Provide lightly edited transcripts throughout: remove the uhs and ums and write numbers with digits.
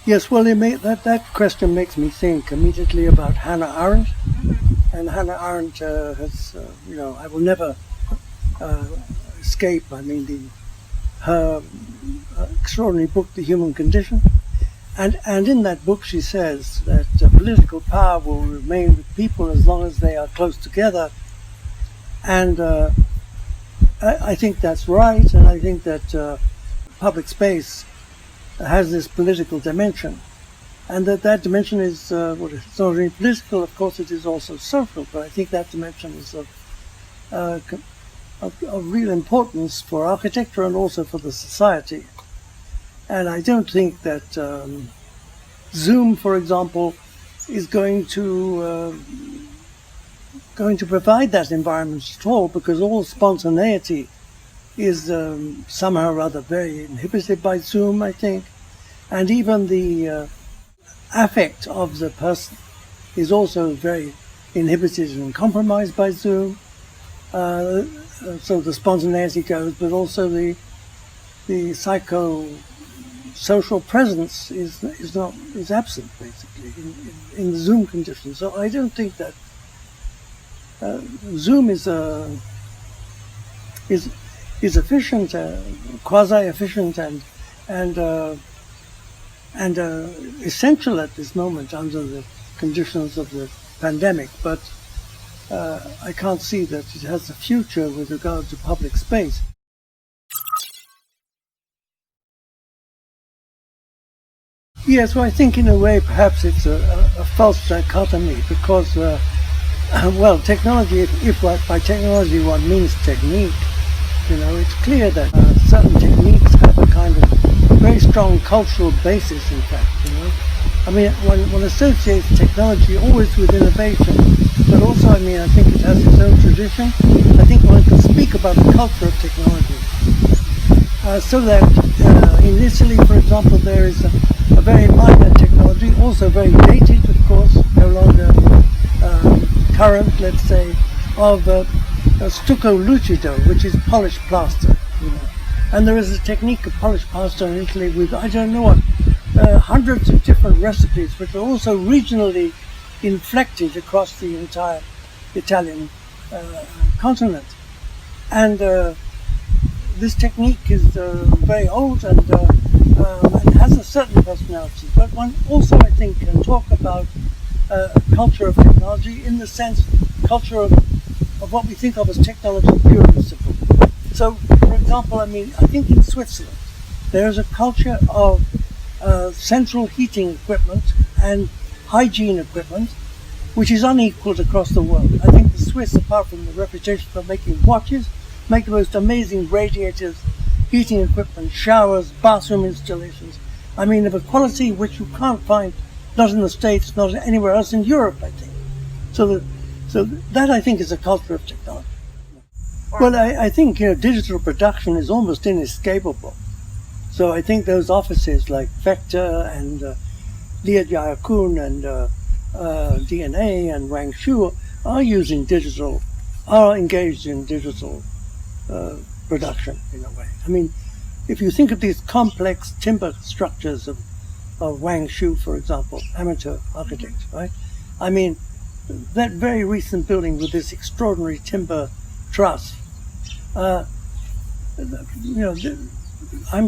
Yes, well, that question makes me think immediately about Hannah Arendt. And Hannah Arendt has, I will never escape. I mean, her extraordinary book, The Human Condition. And in that book she says that political power will remain with people as long as they are close together. And I think that's right, and I think that public space has this political dimension. And that dimension is, it's not only political, of course it is also social, but I think that dimension is of real importance for architecture and also for the society. And I don't think that Zoom, for example, is going to provide that environment at all, because all spontaneity is somehow or other very inhibited by Zoom, I think. And even the affect of the person is also very inhibited and compromised by Zoom. So the spontaneity goes, but also the psycho-social presence is absent, basically, in the Zoom conditions. So I don't think that Zoom is efficient, quasi-efficient, and essential at this moment under the conditions of the pandemic. But I can't see that it has a future with regard to public space. Yes, well, I think in a way perhaps it's a false dichotomy, because, technology, if by technology one means technique, it's clear that certain techniques have a kind of very strong cultural basis, in fact, I mean, one associates technology always with innovation, but also, I think it has its own tradition. I think one can speak about the culture of technology. So that in Italy, for example, there is a very minor technology, also very dated, of course, no longer current, let's say, of stucco lucido, which is polished plaster, And there is a technique of polished plaster in Italy with, I don't know what, hundreds of different recipes, which are also regionally inflected across the entire Italian continent. And this technique is very old and has a certain personality. But one also, I think, can talk about a culture of technology in the sense, culture of what we think of as technology pure and simple. So, for example, I think in Switzerland, there is a culture of central heating equipment and hygiene equipment, which is unequaled across the world. I think the Swiss, apart from the reputation for making watches, make the most amazing radiators, heating equipment, showers, bathroom installations. Of a quality which you can't find, not in the States, not anywhere else in Europe, I think. So that, I think, is a culture of technology. Well, I think digital production is almost inescapable. So I think those offices like Vector and Liajiakun and DNA and Wangshu are engaged in digital production in a way. If you think of these complex timber structures of Wangshu, for example, amateur architects, right? That very recent building with this extraordinary timber truss, I'm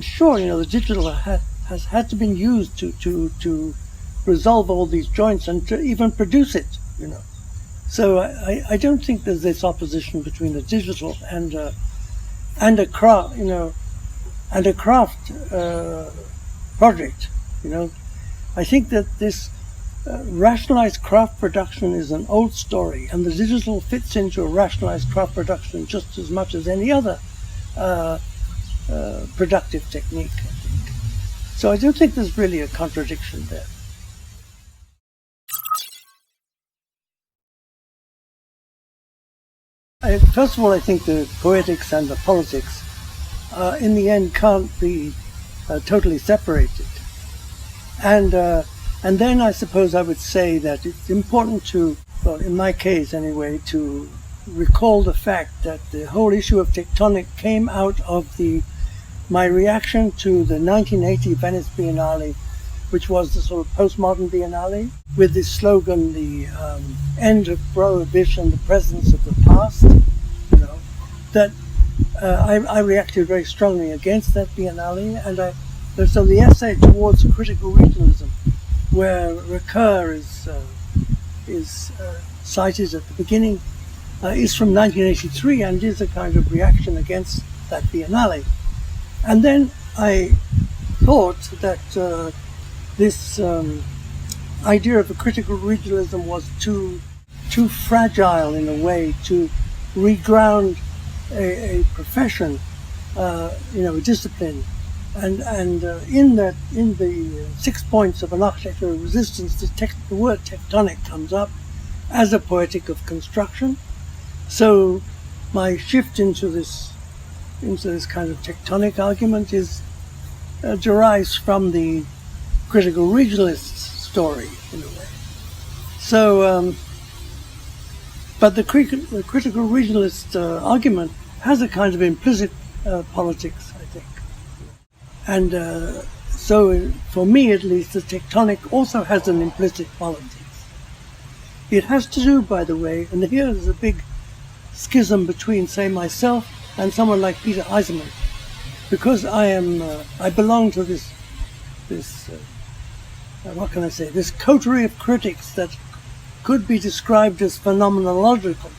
sure, the digital has had to be used to resolve all these joints and to even produce it, So I don't think there's this opposition between the digital and a craft, and a craft project, I think that this rationalized craft production is an old story, and the digital fits into a rationalized craft production just as much as any other productive technique, I think. So I don't think there's really a contradiction there. First of all, I think the poetics and the politics in the end can't be totally separated. And then I suppose I would say that it's important to, well, in my case anyway, to recall the fact that the whole issue of tectonic came out of my reaction to the 1980 Venice Biennale which was the sort of postmodern biennale, with this slogan, the end of prohibition, the presence of the past, that I reacted very strongly against that biennale, and so the essay towards critical regionalism, where Ricoeur is cited at the beginning, is from 1983 and is a kind of reaction against that biennale. And then I thought that this idea of a critical regionalism was too fragile in a way to reground a profession, a discipline, and in the 6 points of an architecture of resistance, the word tectonic comes up as a poetic of construction. So my shift into this kind of tectonic argument derives from the critical regionalist story in a way. So, but the critical regionalist argument has a kind of implicit politics, I think. And so for me at least, the tectonic also has an implicit politics. It has to do, by the way, and here is a big schism between, say, myself and someone like Peter Eisenman, because I belong to this what can I say, this coterie of critics that could be described as phenomenological,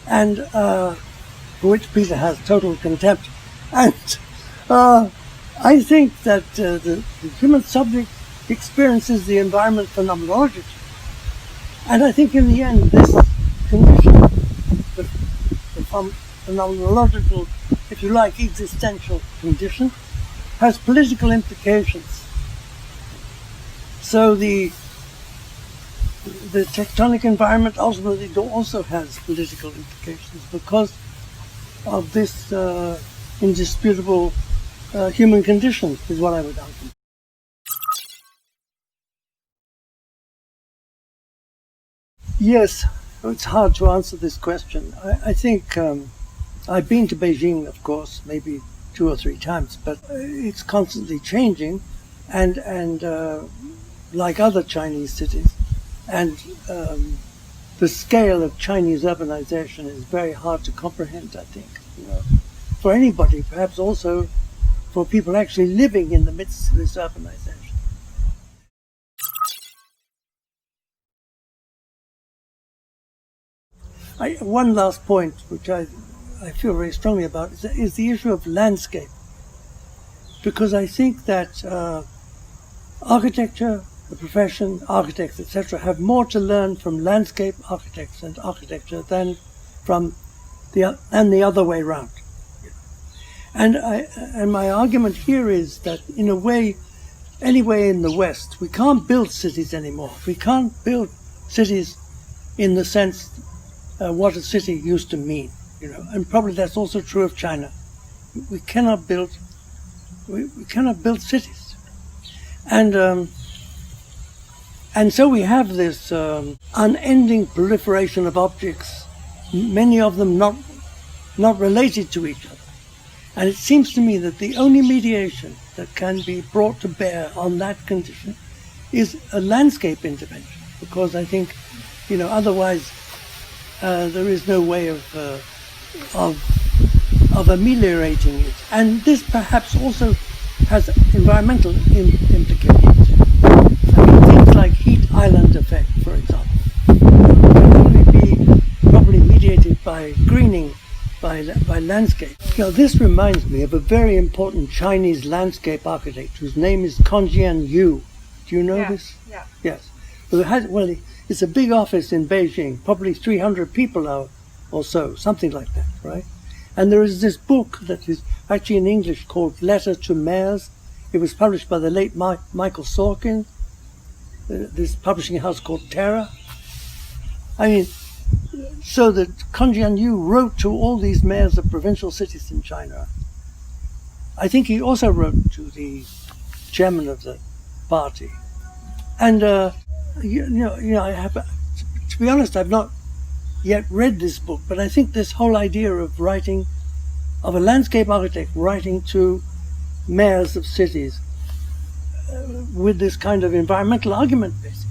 and for which Peter has total contempt. And I think that the human subject experiences the environment phenomenologically. And I think in the end, this condition, the phenomenological, if you like, existential condition, has political implications. So the tectonic environment ultimately also has political implications because of this indisputable human condition, is what I would argue. Yes, it's hard to answer this question. I think I've been to Beijing, of course, maybe 2 or 3 times, but it's constantly changing, and like other Chinese cities, and the scale of Chinese urbanization is very hard to comprehend, I think, for anybody, perhaps also for people actually living in the midst of this urbanization. One last point, which I feel very strongly about, is the issue of landscape. Because I think that architecture, the profession, architects, etc., have more to learn from landscape architects and architecture than from the other way round. And my argument here is that in a way, anyway in the West, we can't build cities anymore. We can't build cities in the sense what a city used to mean, and probably that's also true of China. We cannot build cities, and so we have this unending proliferation of objects, many of them not related to each other. And it seems to me that the only mediation that can be brought to bear on that condition is a landscape intervention, because I think, otherwise there is no way of ameliorating it. And this perhaps also has environmental implications. Things like heat island effect, for example, can only be probably mediated by greening, by landscape. This reminds me of a very important Chinese landscape architect whose name is Conjian Yu. Do you know this? Yeah. Yes. Well, it's a big office in Beijing, probably 300 people or so, something like that, right? And there is this book that is actually in English called Letter to Mayors. It was published by the late Michael Sorkin, this publishing house called Terra. So that Conjian Yu wrote to all these mayors of provincial cities in China. I think he also wrote to the chairman of the party. And I have, to be honest, I've not yet read this book, but I think this whole idea of a landscape architect writing to mayors of cities with this kind of environmental argument, basically.